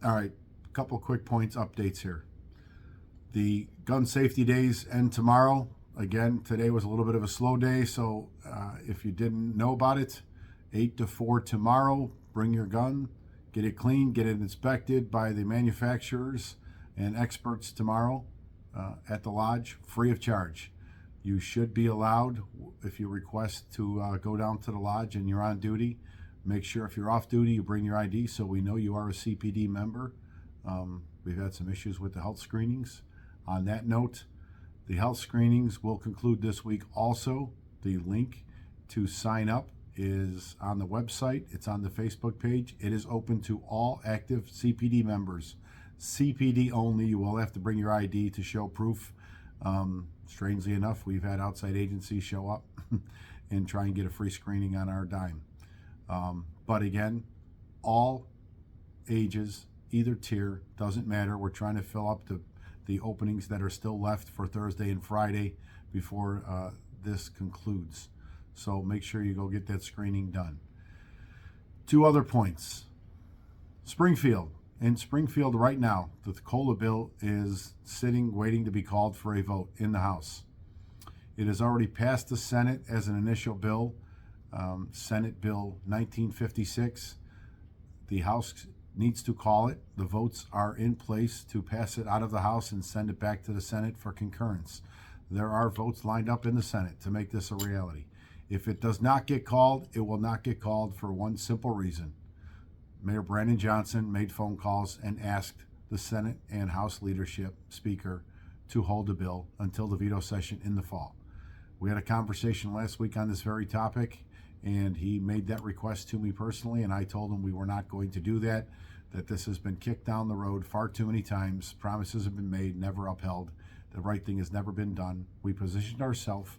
All right, a couple quick points, updates here. The gun safety days end tomorrow. Again, today was a little bit of a slow day, so if you didn't know about it, 8 to 4 tomorrow, bring your gun, get it cleaned, get it inspected by the manufacturers and experts tomorrow at the lodge, free of charge. You should be allowed, if you request to go down to the lodge and you're on duty, make sure if you're off duty, you bring your ID so we know you are a CPD member. We've had some issues with the health screenings. On that note, the health screenings will conclude this week also. The link to sign up is on the website. It's on the Facebook page. It is open to all active CPD members. CPD only. You will have to bring your ID to show proof. Strangely enough, we've had outside agencies show up and try and get a free screening on our dime. But again, all ages, either tier, doesn't matter. We're trying to fill up the openings that are still left for Thursday and Friday before this concludes. So make sure you go get that screening done. Two other points. Springfield. In Springfield right now, the COLA bill is sitting, waiting to be called for a vote in the House. It has already passed the Senate as an initial bill, Senate Bill 1956. The House needs to call it. The votes are in place to pass it out of the House and send it back to the Senate for concurrence. There are votes lined up in the Senate to make this a reality. If it does not get called, it will not get called for one simple reason. Mayor Brandon Johnson made phone calls and asked the Senate and House leadership, Speaker, to hold the bill until the veto session in the fall. We had a conversation last week on this very topic, and he made that request to me personally, and I told him we were not going to do that, that this has been kicked down the road far too many times. Promises have been made, never upheld. The right thing has never been done. We positioned ourselves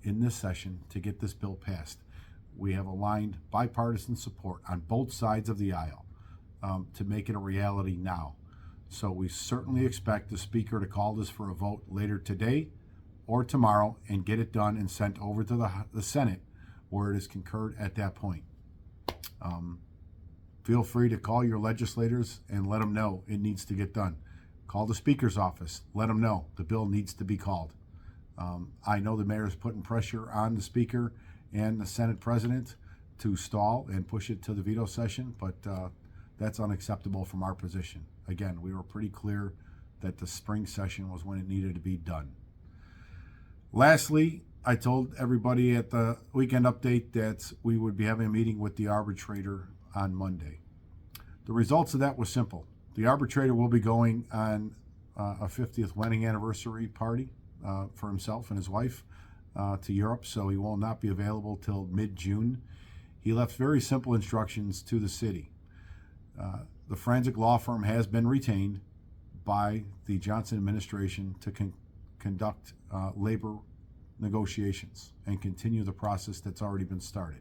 in this session to get this bill passed. We have aligned bipartisan support on both sides of the aisle to make it a reality now. So we certainly expect the Speaker to call this for a vote later today or tomorrow and get it done and sent over to the Senate where it is concurred at that point. Feel free to call your legislators and let them know it needs to get done. Call the Speaker's office. Let them know the bill needs to be called. I know the mayor is putting pressure on the Speaker and the Senate President to stall and push it to the veto session, but that's unacceptable from our position. Again, we were pretty clear that the spring session was when it needed to be done. Lastly, I told everybody at the weekend update that we would be having a meeting with the arbitrator on Monday. The results of that was simple. The arbitrator will be going on a 50th wedding anniversary party for himself and his wife to Europe, so he will not be available till mid-June. He left very simple instructions to the city. The forensic law firm has been retained by the Johnson administration to conduct labor negotiations and continue the process that's already been started.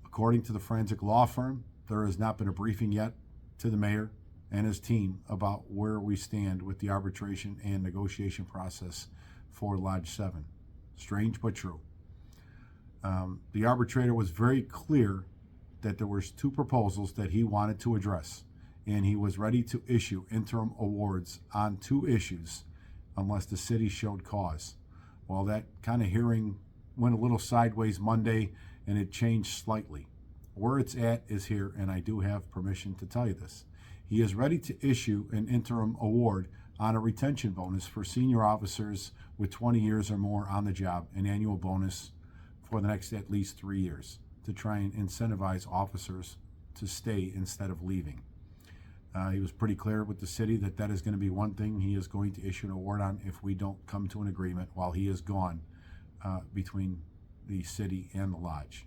According to the forensic law firm, there has not been a briefing yet to the mayor and his team about where we stand with the arbitration and negotiation process for Lodge 7. Strange but true. The arbitrator was very clear that there was two proposals that he wanted to address, and he was ready to issue interim awards on two issues unless the city showed cause. Well, that kind of hearing went a little sideways Monday, and it changed slightly. Where it's at is here, and I do have permission to tell you this. He is ready to issue an interim award on a retention bonus for senior officers with 20 years or more on the job, an annual bonus for the next at least 3 years to try and incentivize officers to stay instead of leaving. He was pretty clear with the city that that is going to be one thing he is going to issue an award on if we don't come to an agreement while he is gone between the city and the lodge.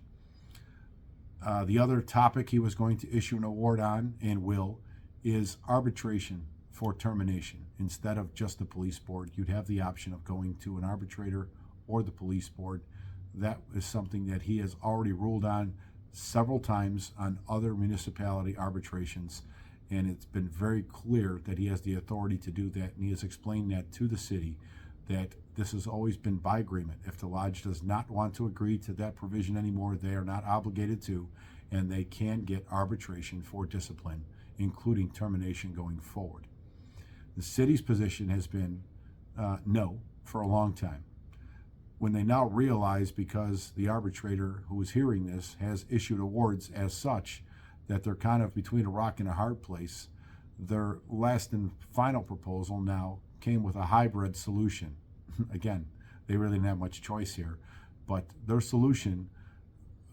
The other topic he was going to issue an award on, and will, is arbitration for termination. Instead of just the police board, you'd have the option of going to an arbitrator or the police board. That is something that he has already ruled on several times on other municipality arbitrations, and it's been very clear that he has the authority to do that, and he has explained that to the city, that this has always been by agreement. If the lodge does not want to agree to that provision anymore, they are not obligated to, and they can get arbitration for discipline, including termination going forward. The city's position has been no for a long time. When they now realize, because the arbitrator who is hearing this has issued awards as such, that they're kind of between a rock and a hard place, their last and final proposal now came with a hybrid solution. Again, they really didn't have much choice here, but their solution,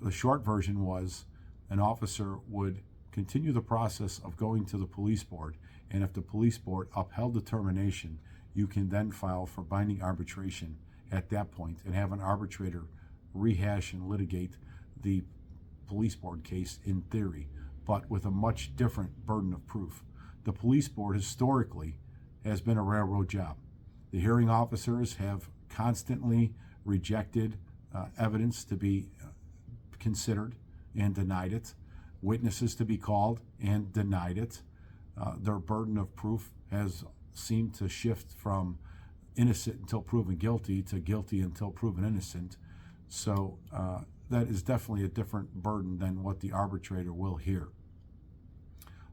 the short version was, an officer would continue the process of going to the police board, and if the police board upheld the termination, you can then file for binding arbitration at that point and have an arbitrator rehash and litigate the police board case in theory, but with a much different burden of proof. The police board historically has been a railroad job. The hearing officers have constantly rejected evidence to be considered and denied it, witnesses to be called and denied it. Their burden of proof has seemed to shift from innocent until proven guilty to guilty until proven innocent. So that is definitely a different burden than what the arbitrator will hear.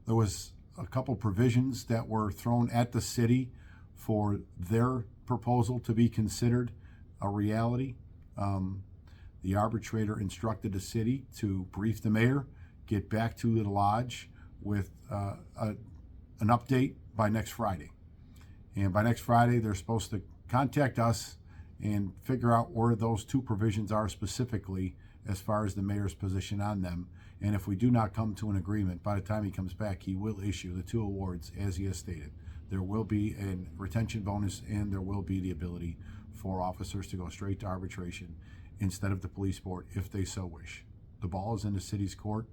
There was a couple provisions that were thrown at the city for their proposal to be considered a reality. The arbitrator instructed the city to brief the mayor, get back to the lodge with an update by next Friday. And by next Friday, they're supposed to contact us and figure out where those two provisions are specifically as far as the mayor's position on them. And if we do not come to an agreement, by the time he comes back, he will issue the two awards as he has stated. There will be a retention bonus, and there will be the ability for officers to go straight to arbitration instead of the police board if they so wish. The ball is in the city's court.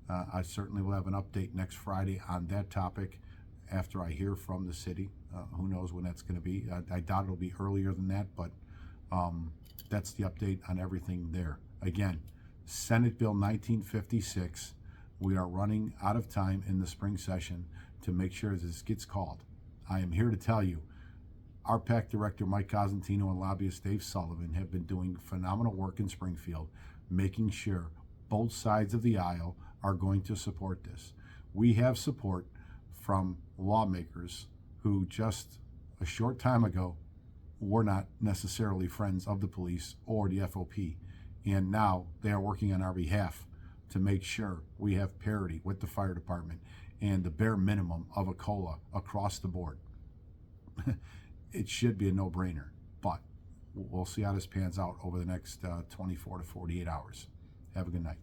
I certainly will have an update next Friday on that topic after I hear from the city. Who knows when that's going to be. I doubt it'll be earlier than that, but that's the update on everything there. Again, Senate Bill 1956, we are running out of time in the spring session to make sure this gets called. I am here to tell you, our PAC director, Mike Cosentino, and lobbyist Dave Sullivan have been doing phenomenal work in Springfield, making sure both sides of the aisle are going to support this. We have support from lawmakers who just a short time ago were not necessarily friends of the police or the FOP. And now they are working on our behalf to make sure we have parity with the fire department and the bare minimum of a COLA across the board. It should be a no-brainer, but we'll see how this pans out over the next 24 to 48 hours. Have a good night.